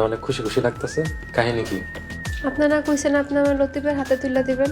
অনেক খুশি খুশি লাগতেছে। কাহিনী কি? আপনারা কইছেন আপনি আমার লতিফের হাতে তুলে দিবেন।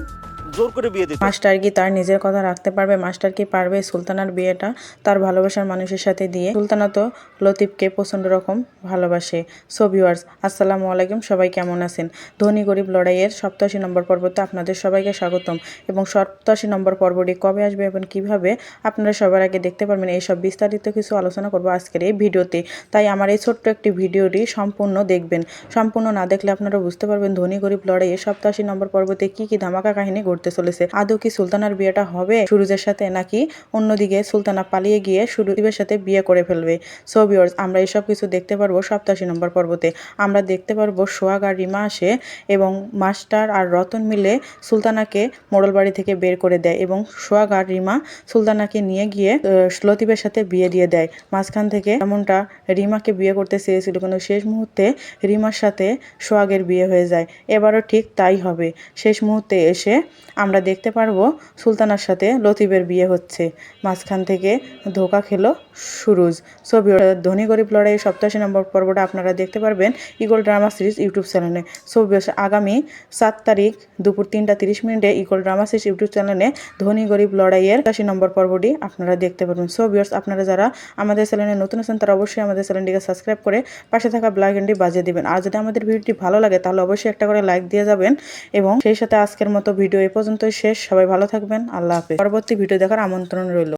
জোর করে বিয়ে দিতে। মাস্টার কি তার নিজের কথা রাখতে পারবে? মাস্টার কি পারবে সুলতানার বিয়েটা তার ভালোবাসার মানুষের সাথে দিয়ে? সুলতানা তো লতিফকে প্রচণ্ড রকম ভালোবাসে। সো ভিউয়ার্স, আসসালামু আলাইকুম, সবাই কেমন আছেন? ধনী গরিব লড়াইয়ের 87 নম্বর পর্বতে আপনাদের সবাইকে স্বাগতম। এবং 87 নম্বর পর্বটি কবে আসবে এবং কিভাবে আপনারা সবার আগে দেখতে পারবেন, এইসব বিস্তারিত কিছু আলোচনা করবো আজকের এই ভিডিওতে। তাই আমার এই ছোট্ট একটি ভিডিওটি সম্পূর্ণ দেখবেন। সম্পূর্ণ না দেখলে আপনারা বুঝতে পারবেন ধনী গরিব লড়াইয়ের 87 নম্বর পর্বতে কি কি ধামাকা কাহিনী ঘটতে চলেছে। আদৌ কি সুলতানার বিয়েটা হবে সুরুজের সাথে, নাকি অন্যদিকে সুলতানা পালিয়ে গিয়ে সুরুজের সাথে বিয়ে করে ফেলবে? সো ভিউয়ার্স, আমরা এসব কিছু দেখতে পারবো 87 নম্বর পর্বতে। আমরা দেখতে পারবো সোহাগ আর রিমা আসে এবং মাস্টার আর রতন মিলে সুলতানাকে মোড়ল বাড়ি থেকে বের করে দেয় এবং সোহাগ আর রিমা সুলতানাকে নিয়ে গিয়ে লতিফের সাথে বিয়ে দিয়ে দেয়। মাঝখান থেকে এমনটা রিমাকে বিয়ে করতে চেয়েছিল, কিন্তু শেষ মুহূর্তে রিমার সাথে সোহাগের বিয়ে হয়ে যায়। এবারও ঠিক তাই হবে। শেষ মুহূর্তে এসে আমরা দেখতে পারবো সুলতানার সাথে লতিফের বিয়ে হচ্ছে। মাঝখান থেকে ধোকা খেলো সুরুজ। সো ধনী গরিব লড়াই 87 নম্বর পর্বটা আপনারা দেখতে পারবেন ইগল ড্রামা সিরিজ ইউটিউব চ্যানেলে। সো আগামী 7 তারিখ দুপুর 3টা 30 মিনিটে ইগল ড্রামা সিরিজ ইউটিউব চ্যানেলে ধনী গরিব লড়াইয়ের 87 নম্বর পর্বটি আপনারা দেখতে পারবেন। সো ভিউয়ার্স, আপনারা যারা আমাদের চ্যানেলে নতুন আছেন তারা অবশ্যই আমাদের চ্যানেলটিকে সাবস্ক্রাইব করে পাশে থাকা বেল আইকনটি বাজিয়ে দিবেন। আর যদি আমাদের ভিডিওটি ভালো লাগে তাহলে অবশ্যই একটা করে লাইক দিয়ে যাবেন। এবং সেই সাথে আজকের মতো ভিডিও এ পর্যন্তই শেষ। সবাই ভালো থাকবেন। আল্লাহ হাফেজ। পরবর্তী ভিডিও দেখার আমন্ত্রণ রইল।